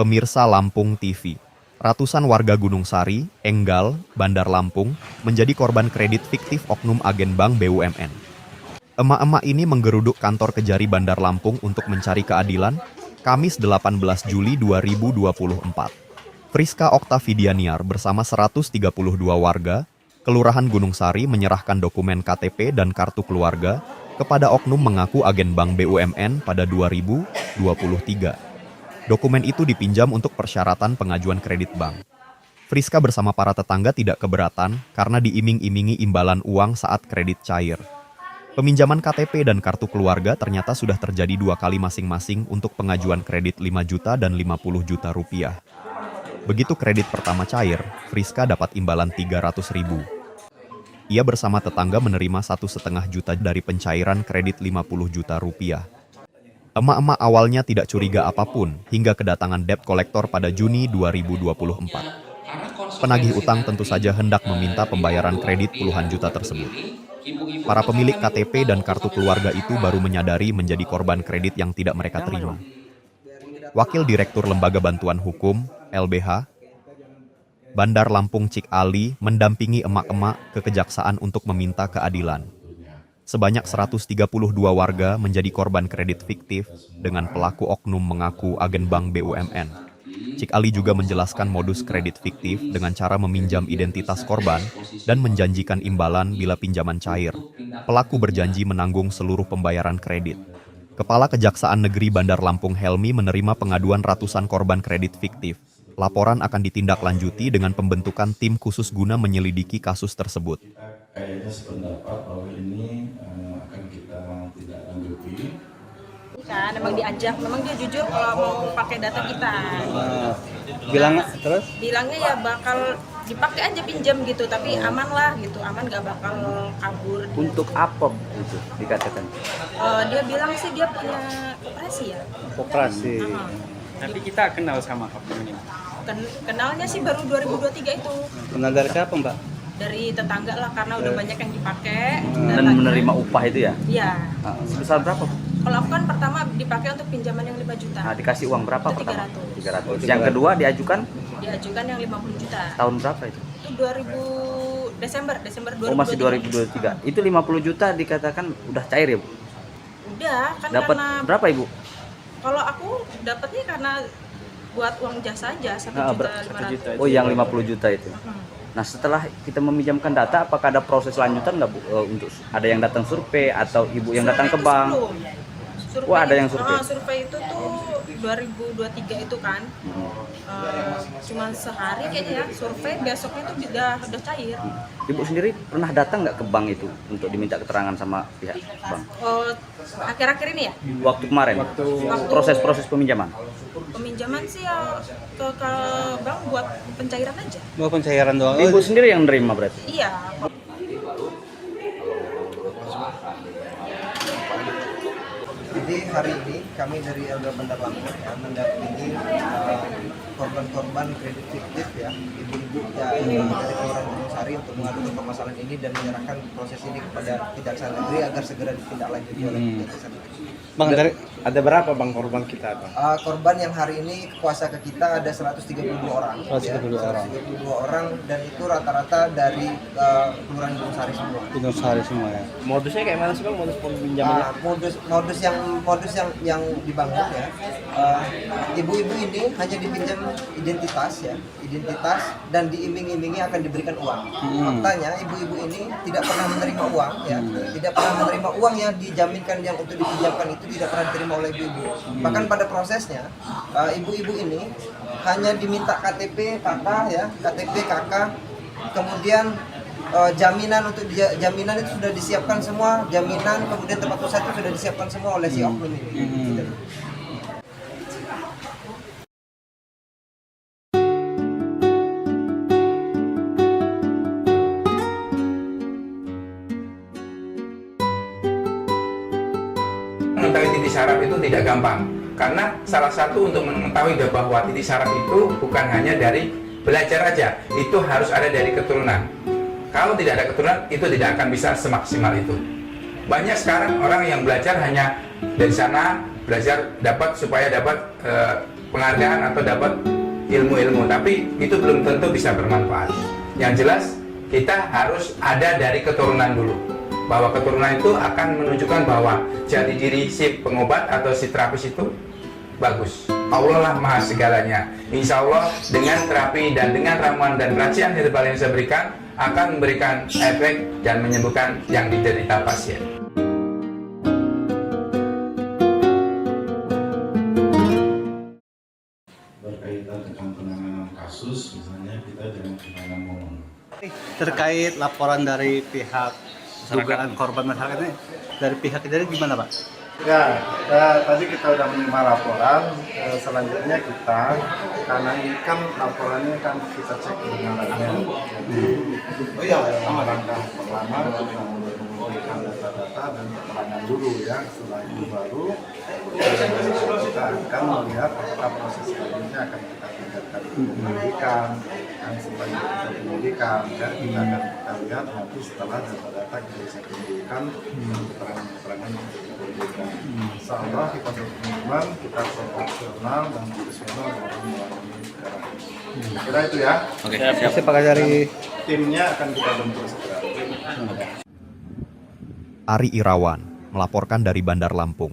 Pemirsa Lampung TV, ratusan warga Gunung Sari, Enggal, Bandar Lampung menjadi korban kredit fiktif oknum agen bank BUMN. Emak-emak ini menggeruduk kantor Kejari Bandar Lampung untuk mencari keadilan, Kamis 18 Juli 2024. Friska Oktavidianiar bersama 132 warga, Kelurahan Gunung Sari menyerahkan dokumen KTP dan kartu keluarga kepada oknum mengaku agen bank BUMN pada 2023. Dokumen itu dipinjam untuk persyaratan pengajuan kredit bank. Friska bersama para tetangga tidak keberatan karena diiming-imingi imbalan uang saat kredit cair. Peminjaman KTP dan kartu keluarga ternyata sudah terjadi 2 kali masing-masing untuk pengajuan kredit 5 juta dan 50 juta rupiah. Begitu kredit pertama cair, Friska dapat imbalan 300.000. Ia bersama tetangga menerima 1,5 juta dari pencairan kredit 50 juta rupiah. Emak-emak awalnya tidak curiga apapun hingga kedatangan debt collector pada Juni 2024. Penagih utang tentu saja hendak meminta pembayaran kredit puluhan juta tersebut. Para pemilik KTP dan kartu keluarga itu baru menyadari menjadi korban kredit yang tidak mereka terima. Wakil Direktur Lembaga Bantuan Hukum, LBH, Bandar Lampung Cik Ali mendampingi emak-emak ke kejaksaan untuk meminta keadilan. Sebanyak 132 warga menjadi korban kredit fiktif dengan pelaku oknum mengaku agen bank BUMN. Cik Ali juga menjelaskan modus kredit fiktif dengan cara meminjam identitas korban dan menjanjikan imbalan bila pinjaman cair. Pelaku berjanji menanggung seluruh pembayaran kredit. Kepala Kejaksaan Negeri Bandar Lampung Helmi menerima pengaduan ratusan korban kredit fiktif. Laporan akan ditindaklanjuti dengan pembentukan tim khusus guna menyelidiki kasus tersebut. Kayaknya sependapat bahwa ini akan kita tidak lanjuti. Kan memang diajak, memang dia jujur kalau mau pakai data kita. Bilangnya ya bakal dipakai aja pinjam gitu, tapi aman lah gitu, aman gak bakal kabur. Untuk apa itu dikatakan? Dia bilang sih dia punya koperasi ya. Koperasi. Tapi kita kenal sama oknum ini. Kenalnya sih baru 2023 itu. Kenal dari siapa, Mbak? Dari tetangga lah, karena udah banyak yang dipakai. Dan menerima upah itu ya? Iya. Sebesar berapa? Kalau aku kan pertama dipakai untuk pinjaman yang 5 juta. Nah, dikasih uang berapa Itu pertama? 300. 300. Yang kedua diajukan Diajukan yang 50 juta. tahun berapa itu? Itu 2000 Desember 2023. Oh, masih 2023. Itu 50 juta dikatakan udah cair ya, Bu? Udah, kan Dapat karena berapa, Ibu? kalau aku dapatnya karena buat uang jasa aja 1,5 juta. Oh, yang 50 juta itu. Nah, setelah kita meminjamkan data, apakah ada proses lanjutan nggak, Bu? Untuk ada yang datang survei atau Ibu yang datang ke bank? Survei, Wah, ada yang survei. Survei itu tuh 2023 itu kan. Cuman sehari kayaknya ya, survei besoknya tuh udah cair. Ibu sendiri pernah datang nggak ke bank itu untuk diminta keterangan sama pihak bank? Akhir-akhir ini ya? Waktu kemarin, proses-proses peminjaman? Peminjaman sih ya ke bank buat pencairan aja. Mau pencairan doang? Ibu sendiri yang nerima berarti? Iya. Jadi hari ini kami dari LBH Bandar Lampung ya, mendampingi korban-korban kredit fiktif ya, ibu-ibu ya, dari Kelurahan Gunung Sari untuk mengadukan permasalahan ini dan menyerahkan proses ini kepada Kejaksaan Negeri agar segera ditindaklanjuti oleh Kejaksaan Negeri. Bang, ada berapa bang korban kita, Bang? Korban yang hari ini kuasa ke kita ada 132 orang. 132 orang. 132 orang dan itu rata-rata dari Kelurahan Gunung Sari semua. Gunung Sari semua ya. Modusnya kayak mana sih, Bang? Modus peminjamannya? Modus yang dibangun ya, ibu-ibu ini hanya dipinjam identitas dan diiming-imingi akan diberikan uang. Faktanya ibu-ibu ini tidak pernah menerima uang ya, tidak pernah menerima uang yang dijaminkan yang untuk dipinjamkan itu tidak pernah diterima oleh ibu-ibu. Bahkan pada prosesnya ibu-ibu ini hanya diminta KTP kakak ya, KTP kakak, kemudian jaminan jaminan itu sudah disiapkan semua, jaminan kemudian tempat usaha itu sudah disiapkan semua oleh si oknum ini. Gitu. Mengetahui titik syarat itu tidak gampang, karena salah satu untuk mengetahui bahwa titik syarat itu bukan hanya dari belajar aja, itu harus ada dari keturunan. Kalau tidak ada keturunan, itu tidak akan bisa semaksimal itu. Banyak sekarang orang yang belajar hanya dari sana, belajar supaya dapat penghargaan atau dapat ilmu-ilmu, tapi itu belum tentu bisa bermanfaat. Yang jelas kita harus ada dari keturunan dulu, bahwa keturunan itu akan menunjukkan bahwa jati diri si pengobat atau si terapis itu bagus. Allah lah maha segalanya. Insya Allah dengan terapi dan dengan ramuan dan racian herbal yang saya berikan akan memberikan efek dan menyembuhkan yang diderita pasien. Berkaitan dengan penanganan kasus, misalnya kita jangan penanganan momen. Terkait laporan dari pihak dugaan korban masyarakat ini, dari pihak dari gimana Pak? Ya, tadi kita sudah menerima laporan. Selanjutnya kita, karena ini kan laporannya kan kita cek kebenarannya. Jadi, langkah pertama kita mengumpulkan data-data dan keterangan dulu ya. Setelah itu baru kita akan melihat apakah proses selanjutnya akan kita tingkatkan penyelidikan, dan selanjutnya penyelidikan. Ya, kita akan kita lihat nanti setelah data-data kita bisa kumpulkan keterangan-keterangan yang kita kumpulkan. Insya Allah kita berkomitmen, kita profesional dan profesional dalam melayani sekarang. Kira itu ya. Oke, Siapa dari Timnya akan kita bentuk segera. Ari Irawan melaporkan dari Bandar Lampung.